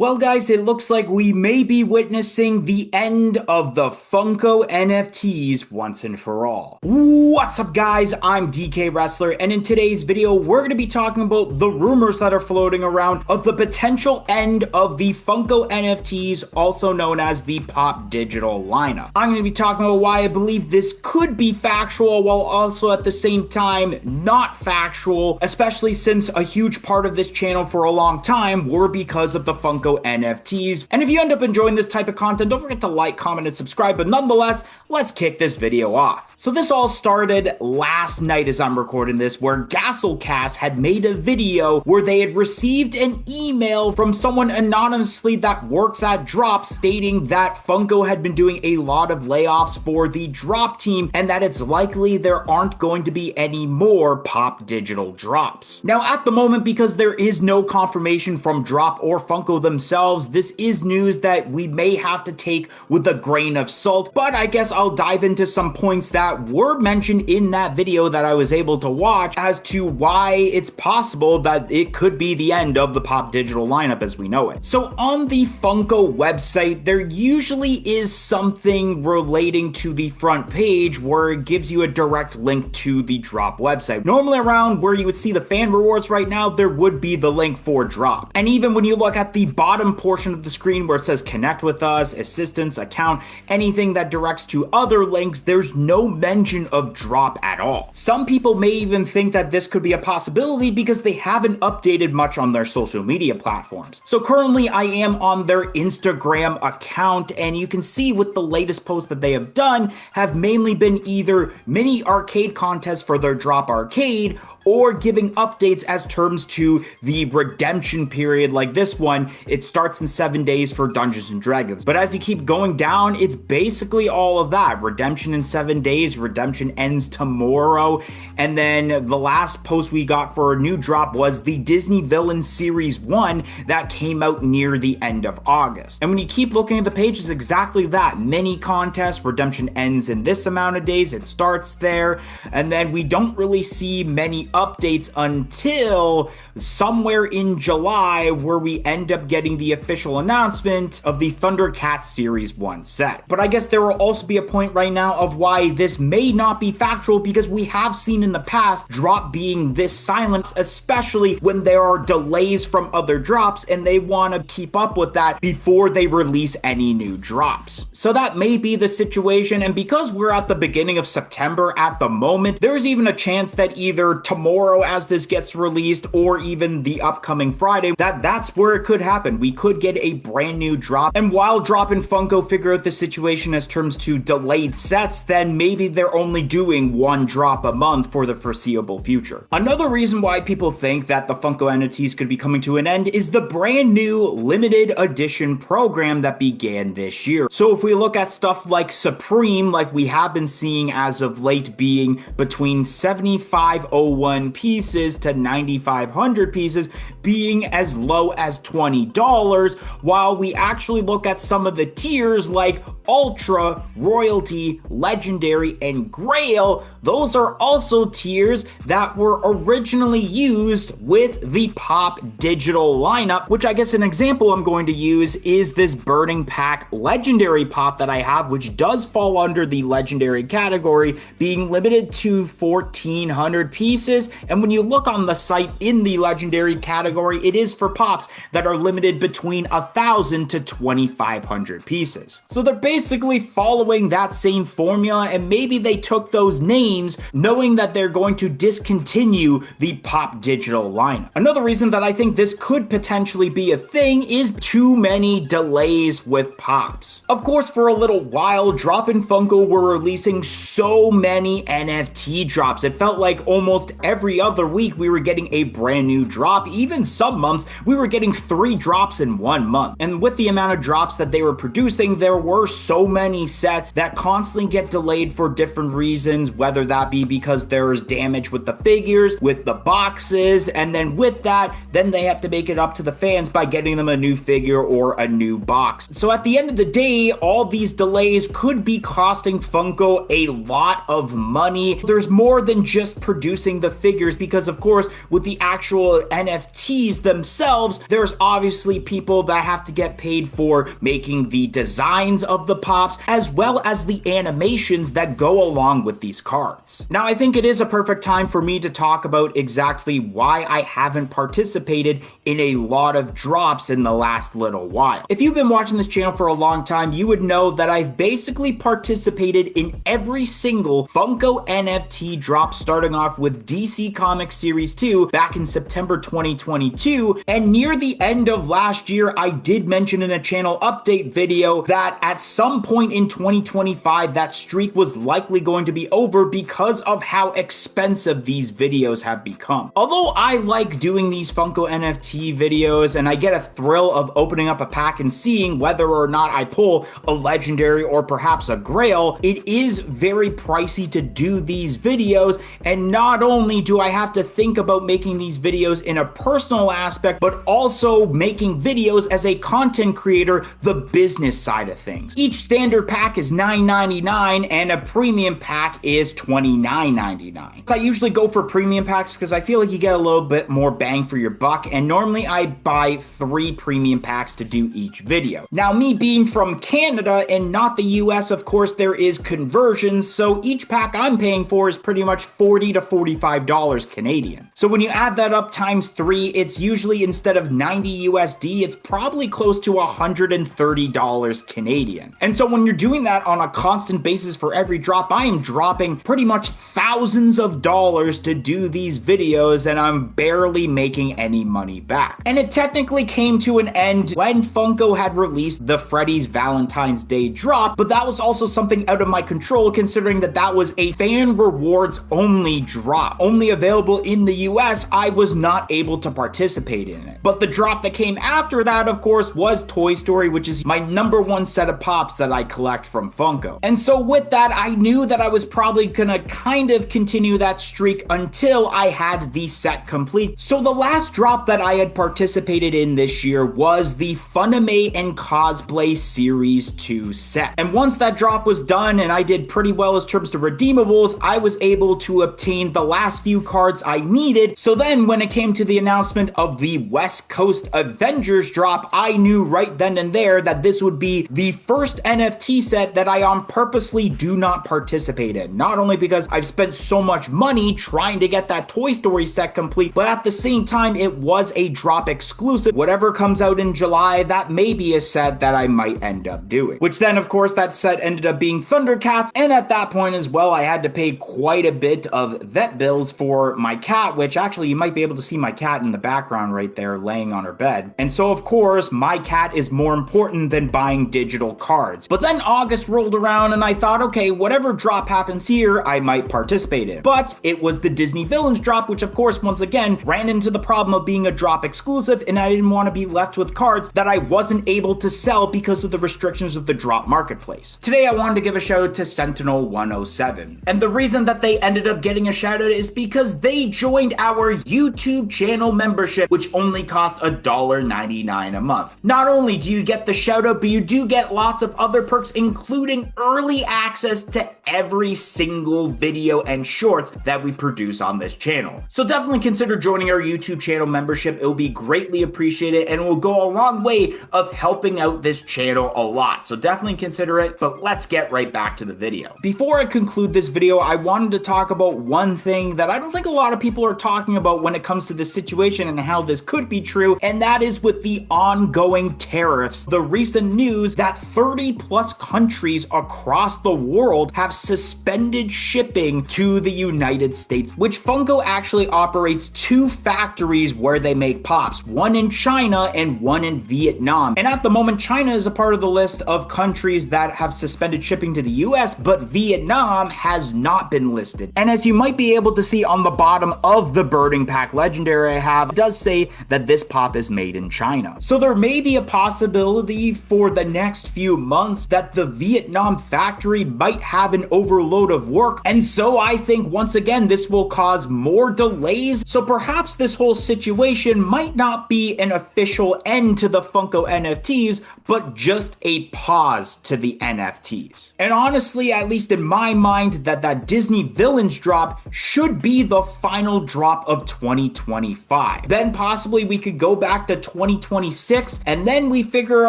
Well, guys, it looks like we may be witnessing the end of the Funko NFTs once and for all. What's up, guys? I'm DK Wrestler, and in today's video, we're going to be talking about the rumors that are floating around of the potential end of the Funko NFTs, also known as the Pop Digital lineup. I'm going to be talking about why I believe this could be factual, while also at the same time not factual, especially since a huge part of this channel for a long time were because of the Funko NFTs. And if you end up enjoying this type of content, don't forget to like, comment, and subscribe. But nonetheless, let's kick this video off. So this all started last night as I'm recording this, where Gasolcast had made a video where they had received an email from someone anonymously that works at Drop stating that Funko had been doing a lot of layoffs for the Drop team and that it's likely there aren't going to be any more Pop Digital drops. Now, at the moment, because there is no confirmation from Drop or Funko themselves, this is news that we may have to take with a grain of salt, but I guess I'll dive into some points that were mentioned in that video that I was able to watch as to why it's possible that it could be the end of the Pop Digital lineup as we know it. So on the Funko website, there usually is something relating to the front page where it gives you a direct link to the Drop website. Normally around where you would see the fan rewards right now, there would be the link for Drop. And even when you look at the bottom portion of the screen where it says connect with us, assistance, account, anything that directs to other links, there's no mention of Drop at all. Some people may even think that this could be a possibility because they haven't updated much on their social media platforms. So currently I am on their Instagram account, and you can see with the latest posts that they have done have mainly been either mini arcade contests for their Drop Arcade or giving updates as terms to the redemption period. Like this one, it starts in 7 days for Dungeons and Dragons. But as you keep going down, it's basically all of that. Redemption in 7 days, redemption ends tomorrow. And then the last post we got for a new drop was the Disney Villains Series 1 that came out near the end of August. And when you keep looking at the page, it's exactly that. Mini contest, redemption ends in this amount of days, it starts there. And then we don't really see many updates until somewhere in July, where we end up getting the official announcement of the Thundercats Series 1 set. But I guess there will also be a point right now of why this may not be factual, because we have seen in the past Drop being this silent, especially when there are delays from other drops and they want to keep up with that before they release any new drops. So that may be the situation, and because we're at the beginning of September at the moment, there's even a chance that either tomorrow as this gets released or even the upcoming Friday, that's where it could happen. We could get a brand new drop, and while Drop and Funko figure out the situation as terms to delayed sets, then maybe they're only doing one drop a month for the foreseeable future. Another reason why people think that the Funko entities could be coming to an end is the brand new limited edition program that began this year. So if we look at stuff like Supreme, like we have been seeing as of late, being between 7,501 pieces to 9,500 pieces, being as low as $20, while we actually look at some of the tiers like Ultra, Royalty, Legendary, and Grail, those are also tiers that were originally used with the Pop Digital lineup, which I guess an example I'm going to use is this Burning Pack Legendary Pop that I have, which does fall under the Legendary category, being limited to 1,400 pieces. And when you look on the site in the Legendary category, it is for Pops that are limited between 1,000 to 2,500 pieces. So they're basically following that same formula, and maybe they took those names knowing that they're going to discontinue the Pop Digital lineup. Another reason that I think this could potentially be a thing is too many delays with Pops. Of course, for a little while, Drop and Funko were releasing so many NFT drops. It felt like almost every other week we were getting a brand new drop. Even some months we were getting 3 drops in 1 month. And with the amount of drops that they were producing, there were so many sets that constantly get delayed for different reasons, whether that be because there's damage with the figures, with the boxes, and then with that, then they have to make it up to the fans by getting them a new figure or a new box. So at the end of the day, all these delays could be costing Funko a lot of money. There's more than just producing the figures, because of course with the actual NFT NFTs themselves, there's obviously people that have to get paid for making the designs of the pops, as well as the animations that go along with these cards. Now, I think it is a perfect time for me to talk about exactly why I haven't participated in a lot of drops in the last little while. If you've been watching this channel for a long time, you would know that I've basically participated in every single Funko NFT drop, starting off with DC Comics Series 2 back in September 2022, and near the end of last year, I did mention in a channel update video that at some point in 2025, that streak was likely going to be over because of how expensive these videos have become. Although I like doing these Funko NFT videos and I get a thrill of opening up a pack and seeing whether or not I pull a legendary or perhaps a grail, it is very pricey to do these videos, and not only do I have to think about making these videos in a personal aspect, but also making videos as a content creator, the business side of things. Each standard pack is $9.99 and a premium pack is $29.99. So I usually go for premium packs because I feel like you get a little bit more bang for your buck, and normally I buy 3 premium packs to do each video. Now, me being from Canada and not the US, of course, there is conversions, so each pack I'm paying for is pretty much $40 to $45 Canadian. So when you add that up times 3, it's usually, instead of 90 USD, it's probably close to $130 Canadian. And so when you're doing that on a constant basis for every drop, I am dropping pretty much thousands of dollars to do these videos, and I'm barely making any money back. And it technically came to an end when Funko had released the Freddy's Valentine's Day drop, but that was also something out of my control, considering that that was a fan rewards only drop. Only available in the US, I was not able to participate in it. But the drop that came after that, of course, was Toy Story, which is my #1 set of pops that I collect from Funko. And so with that, I knew that I was probably gonna kind of continue that streak until I had the set complete. So the last drop that I had participated in this year was the Funimate and Cosplay Series 2 set. And once that drop was done and I did pretty well in terms of redeemables, I was able to obtain the last few cards I needed. So then when it came to the announcement of the West Coast Avengers drop, I knew right then and there that this would be the first NFT set that I on purposely do not participate in. Not only because I've spent so much money trying to get that Toy Story set complete, but at the same time, it was a drop exclusive. Whatever comes out in July, that may be a set that I might end up doing. Which then, of course, that set ended up being Thundercats, and at that point as well, I had to pay quite a bit of vet bills for my cat, which actually you might be able to see my cat in the background right there laying on her bed. And so, of course, my cat is more important than buying digital cards. But then August rolled around and I thought, okay, whatever drop happens here, I might participate in. But it was the Disney Villains drop, which of course, once again, ran into the problem of being a drop exclusive, and I didn't want to be left with cards that I wasn't able to sell because of the restrictions of the drop marketplace. Today, I wanted to give a shout out to Sentinel107. And the reason that they ended up getting a shout out is because they joined our YouTube channel membership, which only cost $1.99 a month. Not only do you get the shout out, but you do get lots of other perks, including early access to every single video and shorts that we produce on this channel. So definitely consider joining our YouTube channel membership. It will be greatly appreciated and it will go a long way of helping out this channel a lot. So definitely consider it, but let's get right back to the video. Before I conclude this video, I wanted to talk about one thing that I don't think a lot of people are talking about when it comes to this situation and how this could be true, and that is with the ongoing tariffs. The recent news that 30 plus countries across the world have suspended shipping to the United States, which Funko actually operates 2 factories where they make pops, one in China and one in Vietnam. And at the moment, China is a part of the list of countries that have suspended shipping to the US, but Vietnam has not been listed. And as you might be able to see on the bottom of the Birding Pack Legendary I have, it does say that this pop is made in China. So there may be a possibility for the next few months that the Vietnam factory might have an overload of work. And so I think once again, this will cause more delays. So perhaps this whole situation might not be an official end to the Funko NFTs, but just a pause to the NFTs. And honestly, at least in my mind, that Disney Villains drop should be the final drop of 2025. time. Then possibly we could go back to 2026 and then we figure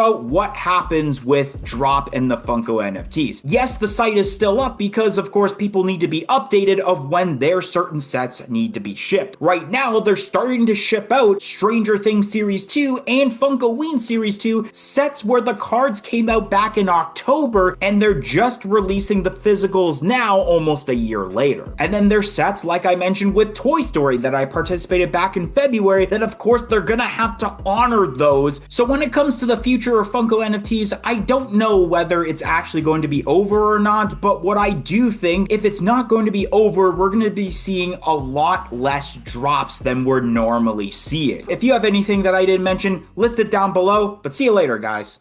out what happens with drop in the Funko NFTs. Yes, the site is still up because of course people need to be updated of when their certain sets need to be shipped. Right now they're starting to ship out Stranger Things Series 2 and Funkoween Series 2 sets where the cards came out back in October and they're just releasing the physicals now almost a year later. And then there's sets like I mentioned with Toy Story that I participated back in February that of course they're gonna have to honor those. So when it comes to the future of Funko NFTs, I don't know whether it's actually going to be over or not, but what I do think, if it's not going to be over, we're going to be seeing a lot less drops than we're normally seeing. If you have anything that I didn't mention, list it down below, but see you later, guys.